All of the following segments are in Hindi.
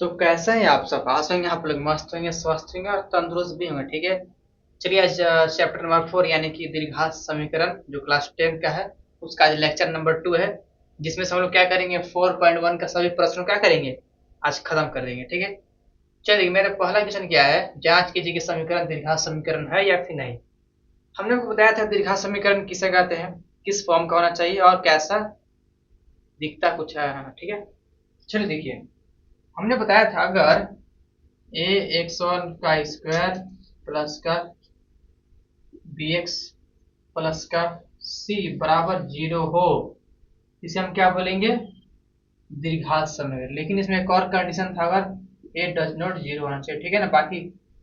तो कैसे हैं आप सब? आशा होंगे आप लोग मस्त होंगे, स्वस्थ होंगे और तंदुरुस्त भी होंगे। ठीक है, चलिए आज चैप्टर नंबर 4 यानी कि द्विघात समीकरण जो क्लास 10 का है उसका आज लेक्चर नंबर 2 है, जिसमें से हम लोग क्या करेंगे 4.1 का सभी प्रश्नों क्या करेंगे आज खत्म कर देंगे। ठीक है, चलिए मेरा पहला क्वेश्चन क्या है, जांच कीजिए कि समीकरण द्विघात समीकरण है या फिर नहीं। हमने आपको बताया था द्विघात समीकरण किसे कहते हैं, किस फॉर्म का होना चाहिए और कैसा दिखता कुछ है। ठीक है, चलिए देखिए, हमने बताया था अगर ए एक्स वन का स्क्वायर प्लस का बी एक्स प्लस का सी बराबर 0 हो, इसे हम क्या बोलेंगे, द्विघात समीकरण। लेकिन इसमें एक और कंडीशन था, अगर ए डज नॉट 0 होना चाहिए। ठीक है ना, बाकी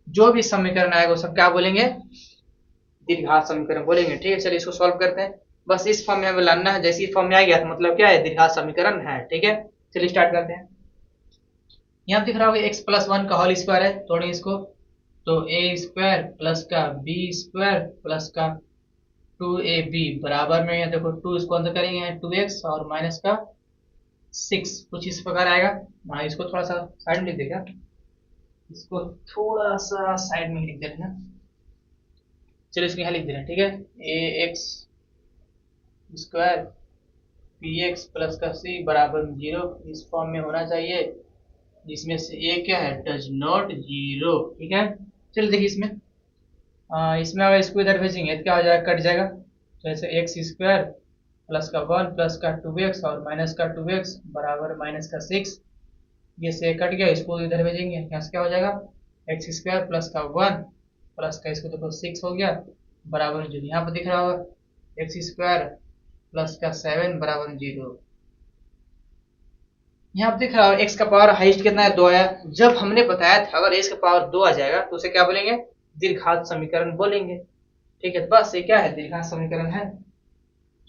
जो भी समीकरण आएगा वो सब क्या बोलेंगे, द्विघात समीकरण बोलेंगे। ठीक है, चलिए इसको सॉल्व करते हैं। बस इस फॉर्म में हमें लाना है, जैसे इस फॉर्म में आ गया तो मतलब क्या है, द्विघात समीकरण है। ठीक है, चलिए स्टार्ट करते हैं। यहाँ दिख रहा होगा एक्स प्लस वन का होल स्क्वायर है, तोड़िए इसको। तो ए स्क्वायर प्लस का बी स्क्वायर प्लस का 2ab बराबर में, देखो 2 इसको अंदर करेंगे 2x और माइनस का 6 कुछ इस प्रकार आएगा। हाँ, इसको थोड़ा सा साइड में लिख देगा, इसको थोड़ा सा साइड में लिख देना। चलो इसको यहाँ लिख दे रहे हैं। ठीक है, A X square P X plus का सी बराबर 0 इस फॉर्म में होना चाहिए, जिसमें से ए क्या है, डज नॉट 0। ठीक है, चलिए देखिए इसमें इसमें अगर इसको इधर भेजेंगे तो क्या हो जाएगा, कट जाएगा। तो ऐसे एक्स स्क्वायर प्लस का 1 प्लस का 2x और माइनस का 2x बराबर माइनस का 6, ये से कट गया, इसको इधर भेजेंगे, यहाँ से क्या हो जाएगा, एक्स स्क्वायर प्लस का 1 प्लस का इसको देखो 6 हो गया बराबर 0। यहाँ पर दिख रहा होगा एक्स स्क्वायर प्लस का 7 बराबर 0। यहाँ पर दिख रहा होगा एक्स का पावर हाइस्ट कितना है, 2 आया। जब हमने बताया था अगर एक्स का पावर 2 आ जाएगा तो उसे क्या बोलेंगे, द्विघात समीकरण बोलेंगे। ठीक है, बस ये क्या है, द्विघात समीकरण है।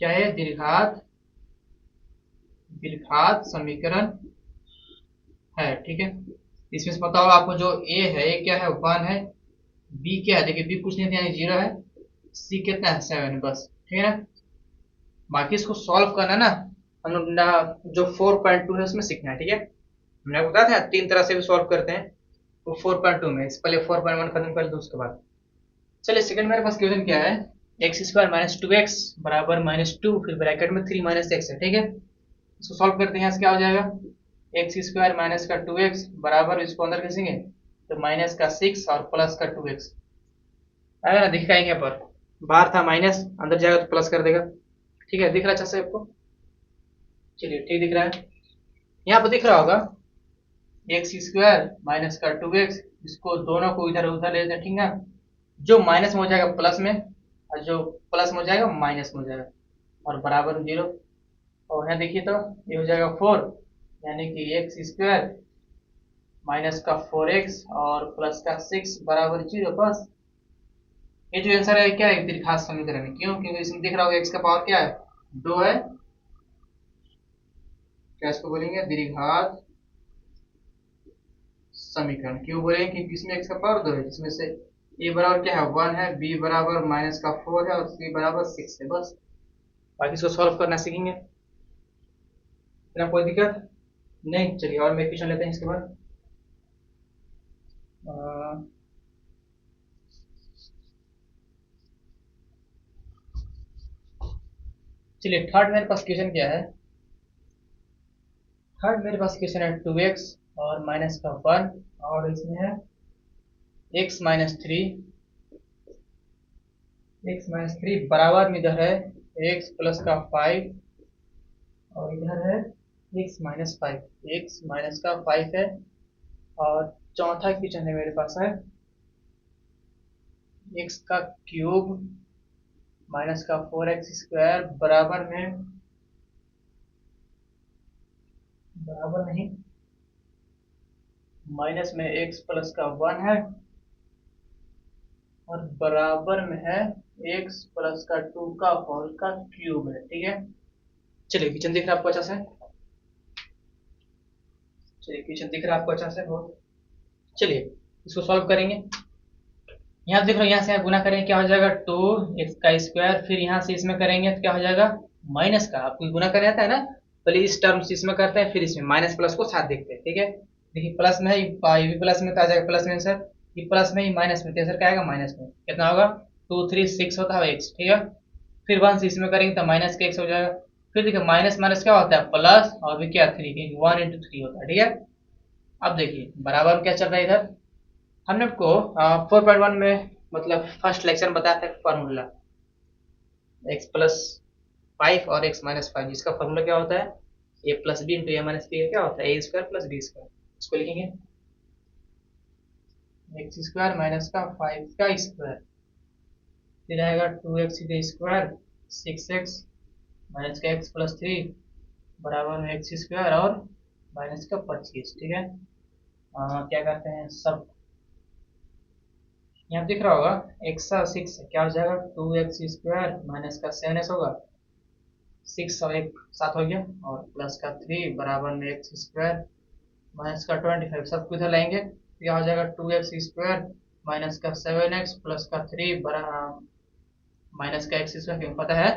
क्या है, द्विघात द्विघात समीकरण है। ठीक है, इसमें से पता होगा आपको, जो ए है ये क्या है, 1 है, बी क्या है, देखिए बी कुछ नहीं था यानी 0 है, सी कितना है 7, बस। ठीक है ना, बाकी इसको सॉल्व करना ना हम लोग ना, जो 4.2 है उसमें सीखना है। ठीक है, हमने आपको बताया था 3 तरह से भी सॉल्व करते हैं, वो 4.2 में इस पहले 4.1 खत्म कर दो उसके बाद। चलिए सेकंड मेरे पास क्वेश्चन क्या है, एक्स स्क्वायर माइनस 2x बराबर -2 फिर ब्रैकेट में 3 माइनस एक्स है। ठीक है, इसको सॉल्व करते हैं, यहाँ से क्या हो जाएगा, एक्स स्क्वायर माइनस का 2x बराबर, इसको अंदर खींचेंगे तो माइनस का 6 और प्लस का 2x आएगा ना, दिखेगा यहाँ पर, बाहर था माइनस, अंदर जाएगा तो प्लस कर देगा। ठीक है, दिख रहा है अच्छा से आपको, चलिए ठीक दिख रहा है। यहाँ पर दिख रहा होगा एक्स स्क्वायर माइनस का 2x, इसको दोनों को इधर उधर ले लेते हैं। ठीक है, जो माइनस में हो जाएगा प्लस में और जो प्लस में हो जाएगा माइनस में हो जाएगा और बराबर 0। और यहाँ देखिए तो ये हो जाएगा 4, यानी कि एक्स स्क्वायर माइनस का 4x और प्लस का 6 बराबर 0। बस ये जो आंसर है क्या है, द्विघात समीकरण है। क्यों, क्योंकि इसमें दिख रहा होगा एक्स का पावर क्या है, 2 है। क्या इसको बोलेंगे, द्विघात समीकरण। क्यों बोलेंगे, क्योंकि इसमें एक्स का पावर 2 है, जिसमें से ए बराबर क्या है, 1 है, बी बराबर माइनस का 4 है और सी बराबर 6 है। बस बाकी इसको सॉल्व करना सीखेंगे, बिना कोई दिक्कत नहीं। चलिए और मैं क्वेश्चन लेते हैं इसके बाद। चलिए थर्ड मेरे पास क्वेश्चन क्या है, थर्ड मेरे पास क्वेश्चन है 2x और माइनस का 1 और इसमें है x-3 बराबर में इधर है x प्लस का 5 और इधर है x-5 है। और चौथा क्वेश्चन है मेरे पास है x का क्यूब माइनस का 4x² बराबर नहीं, माइनस में x प्लस का 1 है और बराबर में है x प्लस का 2 का होल का क्यूब है। ठीक है, चलिए क्वेश्चन दिख रहा है आपको अच्छा से, चलिए क्वेश्चन दिख रहा है आपको अच्छा से बहुत। चलिए इसको सॉल्व करेंगे। यहाँ देख लो, यहाँ से यहाँ गुना करेंगे क्या हो जाएगा, 2x² फिर यहाँ से इसमें करेंगे तो क्या हो जाएगा, माइनस का, आपको गुना करना आता है ना, पहले इस टर्म से इसमें करते हैं फिर इसमें माइनस प्लस को साथ देखते हैं। ठीक है, देखिए प्लस में है, ये भी प्लस में तो आ जाएगा प्लस में आंसर, ये प्लस में, ये माइनस में, तो आंसर क्या आएगा माइनस में। कितना होगा 2 3 6 होता है एक्स, ठीक है। फिर 1 से इसमें करेंगे तो माइनस का एक्स हो जाएगा। फिर देखिए माइनस माइनस क्या होता है प्लस, और भी क्या 3, क्योंकि 1 इंटू 3 होता है, ठीक है। अब देखिए बराबर में क्या चल रहा है इधर, हमने आपको 4.1 में मतलब फर्स्ट लेक्चर में बताया था फॉर्मूला एक्स प्लस 5 और एक्स माइनस 5, जिसका फॉर्मूला क्या होता है ए प्लस बी इंटू ए माइनस बी, क्या होता है ए स्क्वायर प्लस बी स्क्वायर। इसको लिखेंगे एक्स स्क्वायर माइनस का 5 का स्क्वायर, फिर आएगा 2x का स्क्वायर 6x माइनस का x प्लस 3 बराबर में एक्स स्क्वायर और माइनस का 25, ठीक है। क्या करते हैं सब, यहाँ दिख रहा होगा एक्स 6 क्या हो जाएगा 2x स्क्वायर माइनस का 7x होगा, 6 और एक सात हो गया, और प्लस का 3 बराबर में एक्स स्क्वायर माइनस का 25, सबको इधर लाएंगे तो क्या हो जाएगा 2x स्क्वायर माइनस का 7x प्लस का 3 माइनस का एक्स स्क्वायर, क्योंकि पता है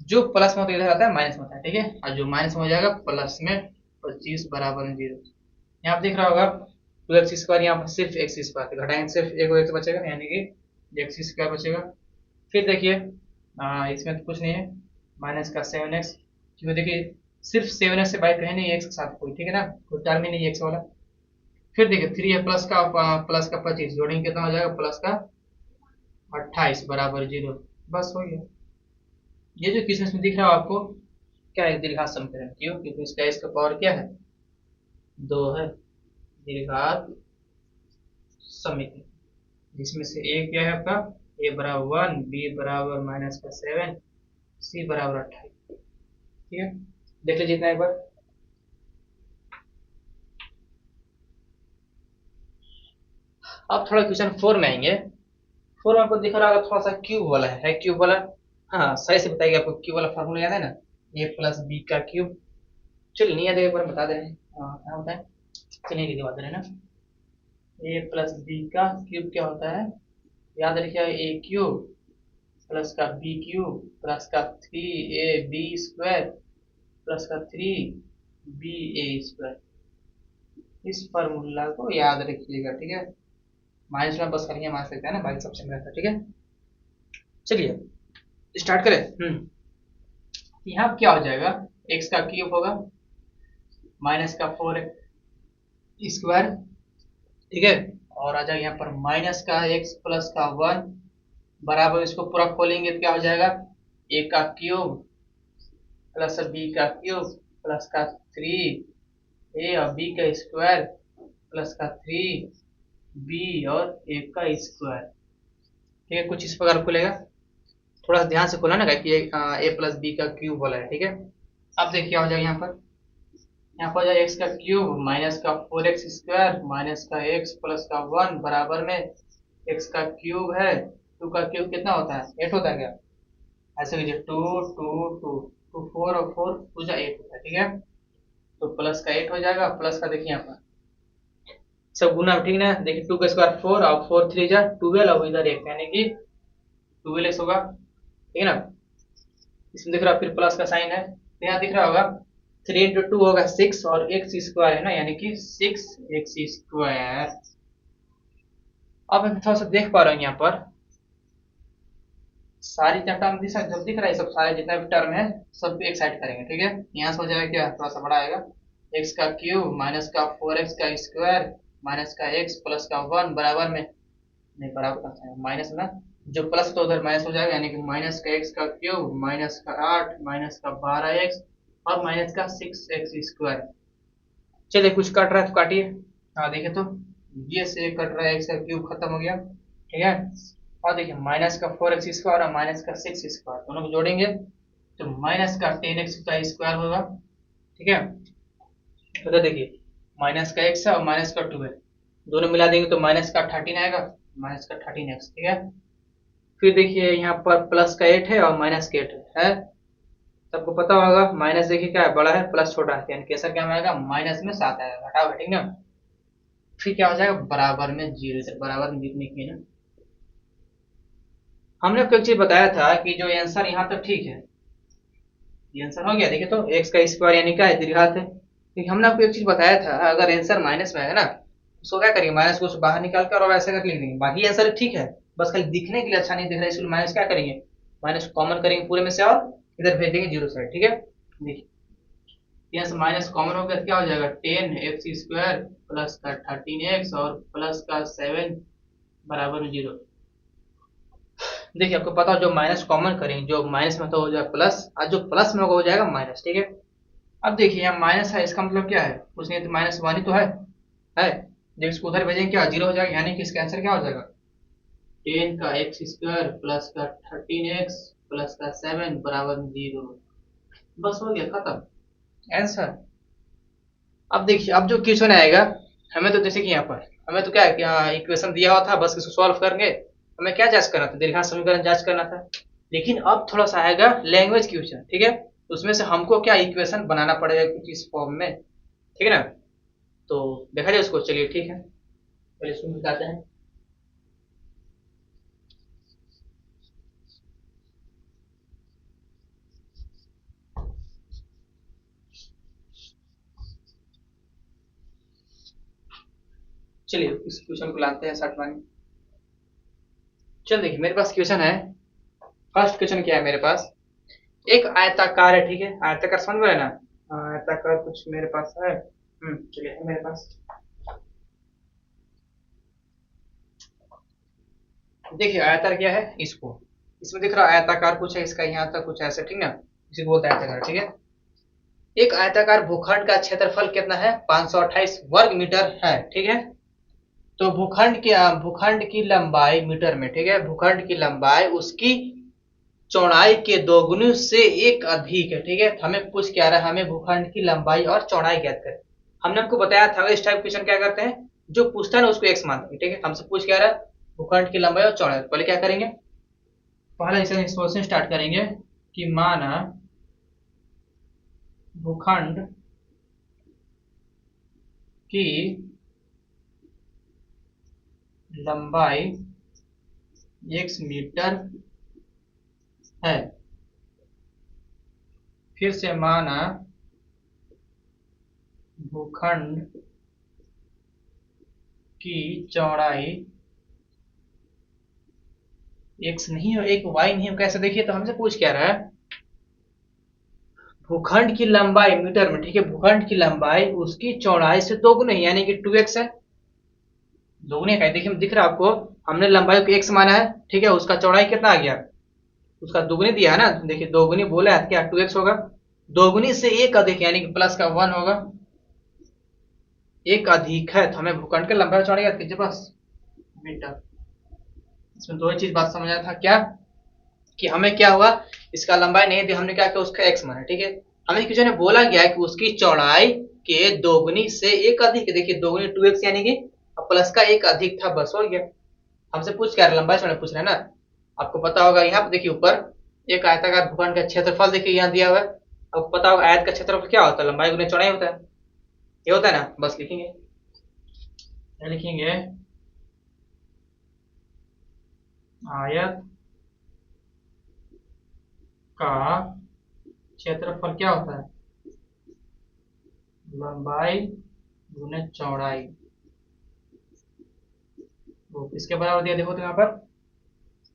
जो प्लस में होता है इधर आता है माइनस में होता है, ठीक है। और जो माइनस में हो जाएगा प्लस में 25 बराबर में 0। यहाँ पे दिख रहा होगा 2x स्क्वायर, यहाँ पर सिर्फ एक्स स्क्वायर घटाएंगे, सिर्फ एक एक्स बचेगा यानी कि एक्स स्क्वायर बचेगा। फिर देखिए इसमें तो कुछ नहीं है, माइनस का 7x, क्योंकि देखिए सिर्फ 7x से बाई कहीं नहीं एक्स के साथ कोई, ठीक है ना, कोई टर्म ही नहीं एक्स वाला। फिर देखिए 3 है प्लस का 25 जोड़ेंगे कितना हो जाएगा प्लस का 28 बराबर 0, बस हो गया। ये जो क्वेश्चन में दिख रहा है आपको क्या है दीर्घात समीकरण, क्यों, क्योंकि इसका पावर क्या है 2 है, दीर्घात समीकरण, जिसमें से ए क्या है आपका ए बराबर 1, बी बराबर माइनस का 7, सी बराबर 28, ठीक है। देख लीजिए इतना एक बार। अब थोड़ा क्वेश्चन 4 में आएंगे। 4 में आपको दिख रहा होगा थोड़ा सा क्यूब वाला है क्यूब वाला, हाँ सही से बताइए, आपको क्यूब वाला फॉर्मूला याद है ना, ए प्लस बी का क्यूब। चलिए नहीं याद है एक बार बता दे रहे हैं, हाँ क्या होता है, चलिए लिखवा दे रहे हैं ना, ए प्लस बी का क्यूब क्या होता है, याद रखिए ए क्यूब प्लस का बी क्यूब प्लस का 3ab स्क्वायर प्लस का 3ba स्क्वायर। इस फॉर्मूला को याद रखिएगा, ठीक है। माइनस में बस करेंगे, माइनस सकते हैं ना, बाकी सबसे मिलता है, ठीक है। चलिए स्टार्ट करें। यहाँ क्या हो जाएगा एक्स का क्यूब होगा माइनस का 4 स्क्वायर, ठीक है, और आ जाएगा यहाँ पर माइनस का एक्स प्लस का 1 बराबर, इसको पूरा खोलेंगे तो क्या हो जाएगा ए का क्यूब प्लस बी का क्यूब प्लस का 3a और बी का स्क्वायर प्लस का 3b और a का स्क्वायर, ठीक है। कुछ इस प्रकार खुलेगा, थोड़ा सा ध्यान से खोला ना कि ए प्लस बी का क्यूब वाला है, ठीक है। अब देखिए क्या हो जाएगा यहाँ पर हो जाएगा एक्स का क्यूब माइनस का 4x स्क्वायर माइनस का x प्लस का 1 बराबर में एक्स का क्यूब है, 2 का क्यूब कितना होता है 8 होता है क्या, ऐसे लीजिए 2 2 2 2 4 और 4 2 जा 8 होता है, ठीक है। तो प्लस का 8 हो जाएगा, प्लस का देखिए यहाँ पर सब गुना, ठीक ना, देखिए 2 का स्क्वायर 4 और 4 3 जा 12 और इधर 1 यानी कि 12x होगा, ठीक है ना। इसमें दिख रहा फिर प्लस का साइन है, तो यहाँ दिख रहा होगा 3 इंटू 2 होगा 6 और एक्स स्क्वायर है ना, यानी कि 6x स्क्वायर। अब मैं थोड़ा सा देख पा रहा हूँ यहाँ पर सारी टर्म जब दिख रहा है, सब सारे जितना भी टर्म है सब एक साइड करेंगे, ठीक है। यहाँ से हो जाएगा क्या थोड़ा सा बड़ा आएगा एक्स का क्यूब माइनस का 4x का स्क्वायर माइनस का x प्लस का 1 बराबर में, नहीं बराबर माइनस ना, जो प्लस तो उधर माइनस हो जाएगा, यानी कि माइनस का x का क्यूब माइनस का 8 माइनस का 12x और माइनस का 6x स्क्वायर। चलिए कुछ कट रहा है तो काटिए, हाँ देखिए तो ये से कट रहा है, एक्स का क्यूब खत्म हो गया, ठीक है। और देखिए माइनस का 4x स्क्वायर और माइनस का 6 स्क्वायर दोनों को जोड़ेंगे तो माइनस का 10x का स्क्वायर होगा, ठीक है। तो देखिए माइनस का x है और माइनस का 2 है, दोनों मिला देंगे तो माइनस का 13 आएगा, माइनस का 13x, ठीक है। फिर देखिए यहाँ पर प्लस का 8 है और माइनस का 8 है, सबको पता होगा माइनस देखिए क्या है बड़ा है प्लस छोटा है, यानी कैसा क्या आएगा माइनस में 7 आएगा, घटाओ ठीक ना। फिर क्या हो जाएगा बराबर में 0, बराबर में जितने की ना, हमने आपको एक चीज बताया था कि जो आंसर यहाँ तक ठीक है, ये आंसर हो गया, देखिए तो एक्स का स्क्वायर यानी क्या है दीर्घात है, क्योंकि हमने आपको एक चीज बताया था, अगर आंसर माइनस में है ना, उसको क्या करिए, माइनस को बाहर निकाल कर और ऐसे कर लिख देंगे। बाकी आंसर ठीक है, बस खाली दिखने के लिए अच्छा नहीं दिख रहा है, इसलिए माइनस क्या करेंगे, माइनस कॉमन करेंगे पूरे में से और इधर भेज देंगे जीरो साइड। ठीक है, देखिए यहाँ से माइनस कॉमन हो गया तो क्या हो जाएगा, 10x² प्लस का 13x और प्लस का 7 बराबर में जीरो। देखिए आपको पता हो जो माइनस कॉमन करेंगे, जो माइनस में तो हो जाएगा प्लस, और जो प्लस में होगा हो जाएगा माइनस। ठीक है, अब देखिए यहाँ माइनस है, इसका मतलब क्या है, कुछ नहीं तो माइनस वन ही तो है। जब इसको उधर भेजेंगे क्या जीरो हो जाएगा, यानी कि इसका आंसर क्या हो जाएगा, 10 का x² प्लस का 13x प्लस का 7 बराबर में जीरो। बस हो गया, खत्म आंसर। अब देखिए अब जो क्वेश्चन आएगा, हमें तो जैसे कि यहाँ पर हमें तो क्या है कि इक्वेशन दिया हुआ था, बस इसको सॉल्व करेंगे। हमें क्या जांच करना था, दीर्घांश समीकरण जांच करना था। लेकिन अब थोड़ा सा आएगा लैंग्वेज क्वेश्चन। ठीक है, उसमें से हमको क्या इक्वेशन बनाना पड़ेगा कुछ इस फॉर्म में। ठीक है ना, तो देखा जाए उसको, चलिए ठीक है, पहले इसको बताते हैं। चलिए इस क्वेश्चन को लाते हैं शॉर्ट में। चल देखिए मेरे पास क्वेश्चन है। फर्स्ट क्वेश्चन क्या है मेरे पास, एक आयताकार है। ठीक है, आयताकार समझ में है ना, आयताकार कुछ मेरे पास है। चलिए है मेरे पास। देखिए आयताकार क्या है, इसको इसमें दिख रहा है आयताकार कुछ है, इसका यहाँ तक कुछ ऐसे, ठीक ना, इसी को बोलते हैं आयताकार। ठीक है, एक आयताकार भूखंड का क्षेत्रफल कितना है, 528 वर्ग मीटर है। ठीक है, तो भूखंड की लंबाई मीटर में, ठीक है, भूखंड की लंबाई उसकी चौड़ाई के दोगुनी से एक अधिक है। ठीक है, तो हमें पूछ क्या रहा है, हमें भूखंड की लंबाई और चौड़ाई ज्ञात करें। हमने आपको बताया था इस टाइप क्वेश्चन क्या करते हैं, जो पूछता है ना उसको एक्स मानते हैं। ठीक है, हमसे पूछ क्या रहा है, भूखंड की लंबाई और चौड़ाई। पहले क्या करेंगे, पहले इसे एक्सप्रेशन स्टार्ट करेंगे कि माना भूखंड की लंबाई x मीटर है। फिर से माना भूखंड की चौड़ाई x नहीं हो, एक y नहीं हो, कैसे देखिए, तो हमसे पूछ क्या रहा है, भूखंड की लंबाई मीटर में। ठीक है, भूखंड की लंबाई उसकी चौड़ाई से दोगुनी यानी कि 2x है। दोगुनी है, देखिए दिख रहा है आपको, हमने लंबाई को x माना है। ठीक है, उसका चौड़ाई कितना आ गया, उसका दोगुनी दिया है ना, देखिए दोगुनी बोला है क्या, 2x होगा, दोगुनी से एक अधिक यानी कि प्लस का 1 होगा, एक अधिक है, तो हमें भूखंड की लंबाई चौड़ाई याद कीजिए बस मीटर। इसमें दो ही चीज बात समझ आया था, क्या कि हमें क्या हुआ, इसका लंबाई नहीं दी, हमने क्या किया उसका x माना। ठीक है, हमें किसी ने बोला गया कि उसकी चौड़ाई के दोगुनी से एक अधिक, देखिए दोगुनी 2x यानी कि प्लस का एक अधिक था, बस हो गया। हमसे पूछ क्या लंबाई चौड़ाई पूछ रहे हैं ना। आपको पता होगा यहाँ पे देखिए ऊपर एक आयताकार भूखंड का क्षेत्रफल देखिए यहाँ दिया हुआ है। आपको पता होगा आयत का क्षेत्रफल क्या होता है, लंबाई गुना चौड़ाई होता है, ये होता है ना। बस लिखेंगे, लिखेंगे आयत का क्षेत्रफल क्या होता है, लंबाई गुने चौड़ाई। तो किसके बराबर दिया, देखो तो यहाँ पर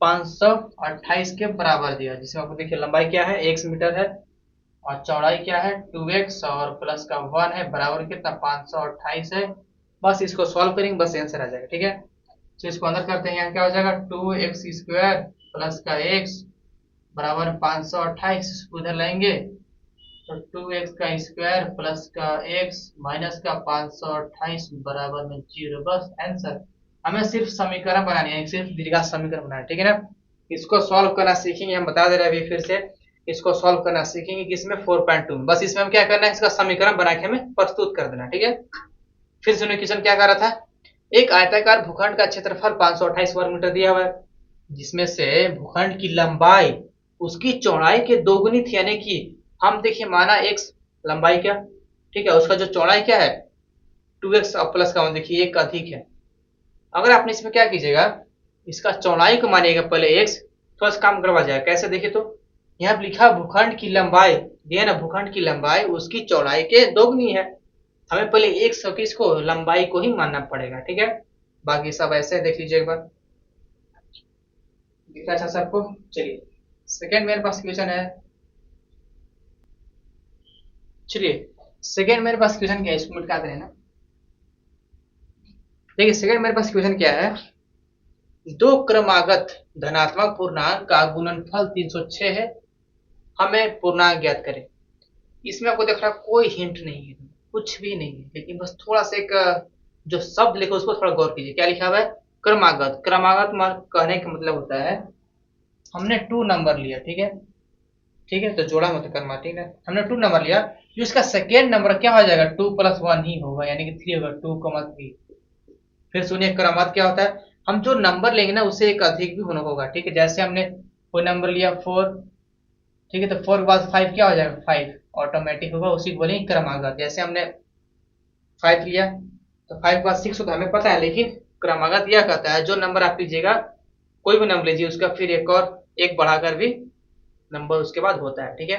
528 के बराबर दिया, जिसमें आपको देखिए लंबाई क्या है, x मीटर है, और चौड़ाई क्या है 2x और प्लस का 1 है, बराबर कितना 528 है। बस इसको सॉल्व करेंगे, बस आंसर आ जाएगा। ठीक है, तो इसको अंदर करते हैं, यहाँ क्या हो जाएगा 2x² प्लस का x बराबर 528, इसको उधर लाएंगे तो 2x का स्क्वायर प्लस का x माइनस का 528 बराबर में जीरो। बस आंसर। हमें सिर्फ समीकरण बनानी है, सिर्फ दीर्घांश समीकरण बनाना है। ठीक है ना, इसको सॉल्व करना सीखेंगे, हम बता दे रहे हैं अभी फिर से, इसको सॉल्व करना सीखेंगे किसमें 4.2 में। बस इसमें हम क्या करना है, इसका समीकरण बना के हमें प्रस्तुत कर देना। ठीक है, फिर सुनिए क्वेश्चन क्या कर रहा था, एक आयताकार भूखंड का क्षेत्रफल 528 वर्ग मीटर दिया हुआ है, जिसमें से भूखंड की लंबाई उसकी चौड़ाई के दोगुनी थी, यानी कि हम देखिए माना x लंबाई क्या, ठीक है, उसका जो चौड़ाई क्या है 2x और प्लस का 1 देखिए एक अधिक है। अगर आपने इसमें क्या कीजिएगा, इसका चौड़ाई को मानिएगा पहले x, थोड़ा सा काम करवा जाएगा, कैसे देखिए तो यहाँ लिखा भूखंड की लंबाई दिया ना, भूखंड की लंबाई उसकी चौड़ाई के दोगुनी है, हमें पहले 121 को लंबाई को ही मानना पड़ेगा, ठीक है। बाकी सब ऐसे देख लीजिए एक बार, दिख रहा है अच्छा सबको। चलिए सेकेंड मेरे पास क्वेश्चन है, चलिए सेकेंड मेरे पास क्वेश्चन क्या है, इसको मिटा दें ना। देखिए सेकेंड मेरे पास क्वेश्चन क्या है, दो क्रमागत धनात्मक पूर्णांक का गुणनफल 306 है, हमें पूर्णांक ज्ञात करें। इसमें आपको देख रहा कोई हिंट नहीं है, कुछ भी नहीं है, लेकिन बस थोड़ा सा एक जो शब्द लिखो उसको थोड़ा गौर कीजिए। क्या लिखा हुआ है, क्रमागत। क्रमागत कहने का मतलब होता है हमने 2 नंबर लिया, ठीक है, ठीक है, तो जोड़ा मत करना, ठीक है। हमने 2 नंबर लिया, जो इसका सेकेंड नंबर क्या हो जाएगा, 2 + 1 ही होगा, यानी कि 3 होगा, 2, 3। फिर सुनिए क्रमागत क्या होता है, हम जो नंबर लेंगे ना उससे एक अधिक भी होना होगा, ठीक है। जैसे हमने कोई नंबर लिया 4, ठीक है, तो 4 के बाद 5 क्या हो जाएगा, 5 ऑटोमेटिक होगा, उसी को बोलेंगे क्रमागत। जैसे हमने 5 लिया तो 5 के बाद 6 होता है, हमें पता है, लेकिन क्रमागत यह कहता है जो नंबर आप लीजिएगा, कोई भी नंबर लीजिए, उसका फिर एक और एक बढ़ाकर भी नंबर उसके बाद होता है, ठीक है।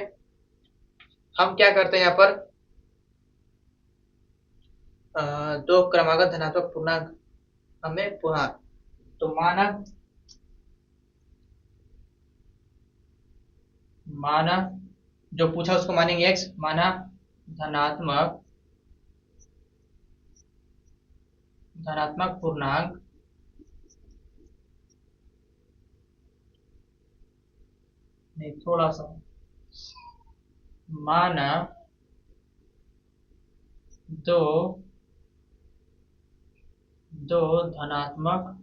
हम क्या करते हैं यहाँ पर, दो क्रमागत धनात्मक पूर्णांक हमें पूर्णांक, तो माना माना जो पूछा उसको मानेंगे x, माना धनात्मक धनात्मक पूर्णांक नहीं, थोड़ा सा माना दो दो धनात्मक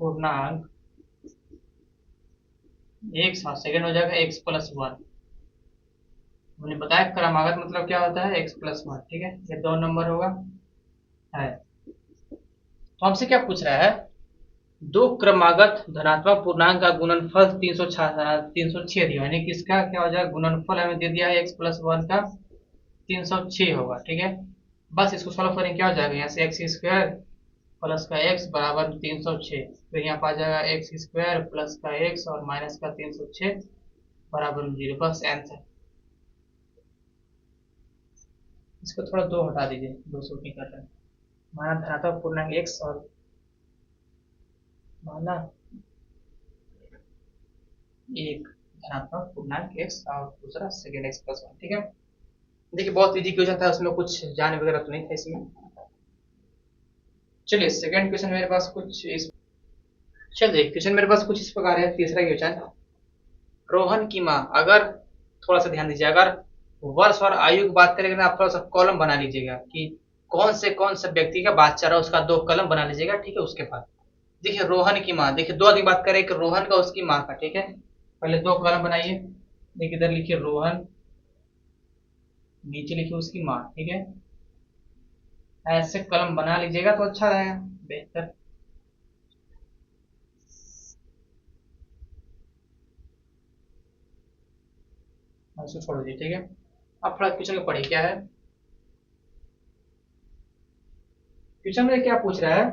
पूर्णांक एक साथ, सेकेंड हो जाएगा x + 1। हमने बताया क्रमागत मतलब क्या होता है, x + 1, ठीक है, ये 2 नंबर होगा है। तो हमसे क्या पूछ रहा है, दो क्रमागत धनात्मक पूर्णांक का गुणनफल 306 दिया, यानी कि इसका क्या हो जाएगा, गुणनफल हमें दे दिया है x + 1 का 306 होगा, ठीक है। बस इसको सॉल्व करेंगे, क्या हो जाएगा, यहाँ से x² प्लस का x बराबर 306, फिर यहाँ पर आ जाएगा x² प्लस का x और माइनस का 306 बराबर 0, बस आंसर। इसको थोड़ा 2 हटा दीजिए, 2 सूट नहीं कर रहे हैं। माना धनात्मक पूर्णांक x और माना एक धनात्मक पूर्णांक x और दूसरा सेकेंड x + 1, ठीक है। देखिए बहुत इजी क्वेश्चन था, उसमें कुछ जान वगैरह तो नहीं था इसमें। चलिए सेकंड क्वेश्चन मेरे पास कुछ इस, चलिए क्वेश्चन मेरे पास कुछ इस प्रकार है। तीसरा क्वेश्चन, रोहन की माँ, अगर थोड़ा सा ध्यान दीजिए, अगर वर्ष और आयु की बात करेंगे ना, आप थोड़ा सा कॉलम बना लीजिएगा कि कौन से व्यक्ति का बात चल रहा है, उसका 2 कॉलम बना लीजिएगा, ठीक है। उसके बाद देखिए रोहन की माँ, देखिए 2 आदमी बात करें, कि रोहन का उसकी माँ का, ठीक है। पहले 2 कॉलम बनाइए, देखिए इधर लिखिए रोहन, नीचे लिखिए उसकी माँ, ठीक है। ऐसे कॉलम बना लीजिएगा तो अच्छा रहेगा, बेहतर। इसको छोड़ दीजिए, ठीक है। अब थोड़ा क्वेश्चन को पढ़िए, क्या है क्वेश्चन में, क्या पूछ रहा है,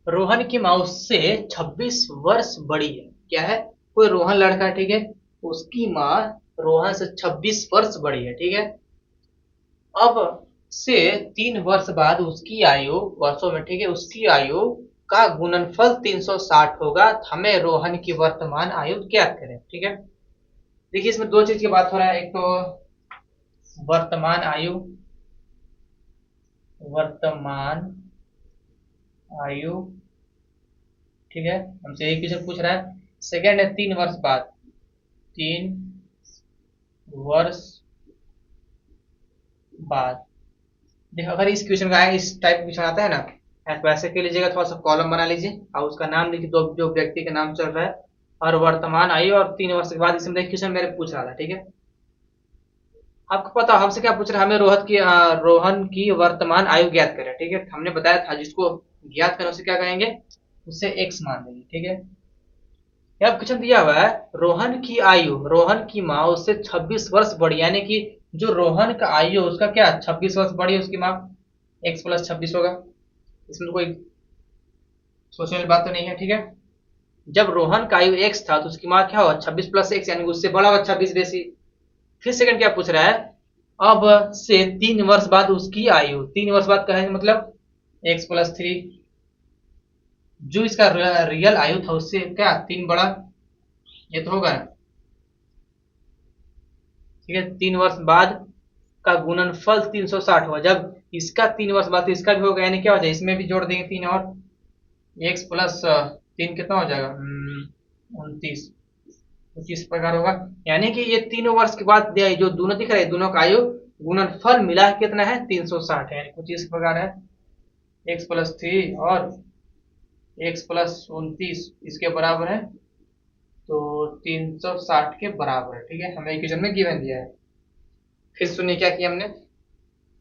रोहन की माँ उससे 26 वर्ष बड़ी है, क्या है, कोई रोहन लड़का है, ठीक है, उसकी माँ रोहन से 26 वर्ष बड़ी है, ठीक है। अब से 3 वर्ष बाद उसकी आयु वर्षों में, ठीक है, उसकी आयु का गुणनफल 360 होगा, हमें रोहन की वर्तमान आयु ज्ञात करें, ठीक है। देखिए इसमें 2 चीज की बात हो रहा है, एक तो वर्तमान आयु, वर्तमान आयु, ठीक है, हमसे यही क्वेश्चन पूछ रहा है। सेकेंड है 3 वर्ष बाद, 3 वर्ष बाद। देखो अगर इस क्वेश्चन का इस टाइप क्वेश्चन आता है ना, तो ऐसे कर लीजिएगा, थोड़ा सा कॉलम बना लीजिए और उसका नाम लिखिए, तो जो व्यक्ति का नाम चल रहा है और वर्तमान आयु और 3 वर्ष के बाद, इसमें क्वेश्चन मेरे पूछ रहा था, ठीक है। आपको पता हमसे क्या पूछ रहा है, हमें रोहन की वर्तमान आयु ज्ञात करें, ठीक है। हमने बताया था जिसको ज्ञात करें उसे क्या कहेंगे, उसे x मान देंगे, ठीक है। यहाँ क्वेश्चन दिया हुआ है, रोहन की आयु, रोहन की माँ उससे 26 वर्ष बड़ी, यानी कि जो रोहन का आयु उसका क्या 26 वर्ष बड़ी है, उसकी माँ x + 26 होगा। इसमें तो कोई सोचने वाली बात तो नहीं है, ठीक है। जब रोहन का आयु x था तो उसकी माँ क्या होगा, 26 + x, यानी उससे बड़ा होगा 26 बेसी, फिर सेकंड क्या पूछ रहा है, अब से 3 वर्ष बाद उसकी आयु, 3 वर्ष बाद का है मतलब x+3, जो इसका रियल आयु था उससे क्या 3 बड़ा, ये तो होगा ना, ठीक है। 3 वर्ष बाद का गुणनफल 360 हुआ, जब इसका 3 वर्ष बाद तो इसका भी होगा, यानी क्या हो जाए, इसमें भी जोड़ देंगे 3 और x+3 कितना हो जाएगा 29, कुछ इस प्रकार होगा। यानी कि ये 3 वर्ष के बाद जो दोनों दिख रहे हैं, दोनों का आयु गुणनफल मिला के कितना है 360 है, यानी कुछ इस प्रकार है। x+3 और x+29 इसके बराबर है, तो 360 के बराबर है, ठीक है, हमें इक्वेशन में गिवन दिया है। फिर सुनिए क्या किया हमने,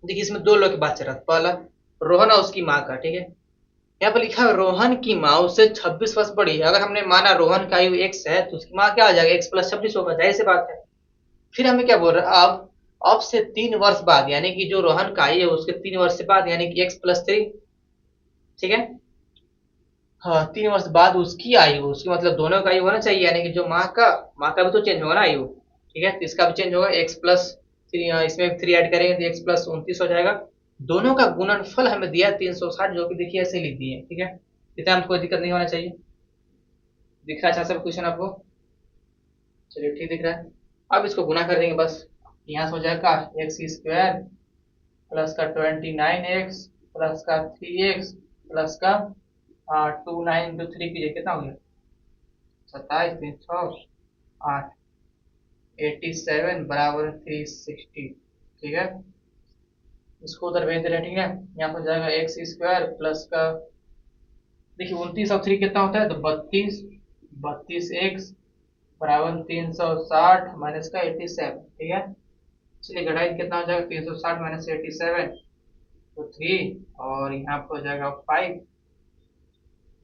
देखिए इसमें दो लोग की बात चल रहा है, पहला रोहन और उसकी माँ का, ठीक है। यहाँ पर लिखा है रोहन की माँ उससे 26 वर्ष बड़ी है, अगर हमने माना रोहन का आयु x है तो उसकी माँ क्या आ जाएगा x+26 होगा, जाहिर सी बात है। फिर हमें क्या बोल रहा है, अब से 3 वर्ष बाद, यानी कि जो रोहन का आयु है उसके 3 वर्ष से बाद, यानी कि x+3, ठीक है। हाँ, 3 वर्ष बाद उसकी आयु, उसकी मतलब दोनों का आयु होना चाहिए, यानी कि जो माँ का भी तो चेंज होगा ना आयु, ठीक है, तो इसका भी चेंज होगा x+3, इसमें 3 ऐड करेंगे तो x+29 हो जाएगा। दोनों का गुणनफल हमें दिया 360, जो कि देखिए ऐसे लिख दिए, ठीक है, इतना हमको कोई दिक्कत नहीं होना चाहिए। दिख रहा है अच्छा सब क्वेश्चन आपको, चलिए ठीक दिख रहा है। अब इसको गुना कर देंगे बस, यहाँ से हो जाएगा x² प्लस का 29x प्लस का 3x प्लस का 2 9 × 3 कीजिए, कितना हो गया 27 3 6 8, 87 बराबर 360, ठीक है। इसको उधर भेज दे रहे हैं, ठीक है। यहाँ पर जाएगा x² प्लस का, देखिए 29 और 3 कितना होता है, तो 32, 32x बराबर 360 माइनस का 87, ठीक है। चलिए घटाइए कितना हो जाएगा 360 माइनस 87, तो 3, और यहाँ पर हो जाएगा 5,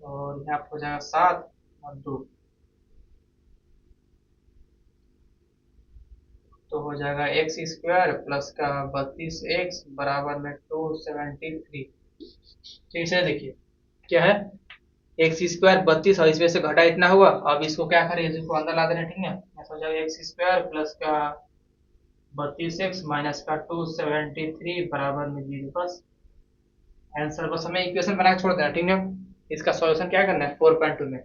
और यहाँ पर हो जाएगा 7 और 2, तो हो जाएगा x² प्लस का 32x बराबर में 273, ठीक है। देखिए क्या है, x² 32 और इसमें से घटा इतना हुआ, अब इसको क्या करें, इसको अंदर ला देना, ठीक है। ऐसा हो जाएगा x² प्लस का 32x माइनस का 273 बराबर में 0, बस आंसर, बस हमें इक्वेशन बना के छोड़ देना, ठीक है। इसका सॉल्यूशन क्या करना है 4.2 में।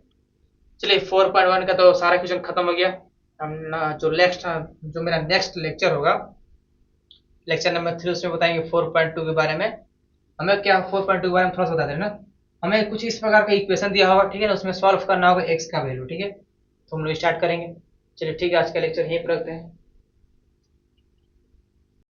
चलिए 4.1 का तो सारा क्वेश्चन खत्म हो गया। हम जो मेरा नेक्स्ट लेक्चर होगा, लेक्चर नंबर 3, उसमें बताएंगे 4.2 के बारे में। हमें क्या 4.2 के बारे में थोड़ा सा बता देना, हमें कुछ इस प्रकार का इक्वेशन दिया होगा, ठीक है ना, उसमें सॉल्व करना होगा x का वैल्यू, ठीक है। तो हम लोग स्टार्ट करेंगे। चलिए ठीक है, आज का लेक्चर यहीं पर रखते हैं।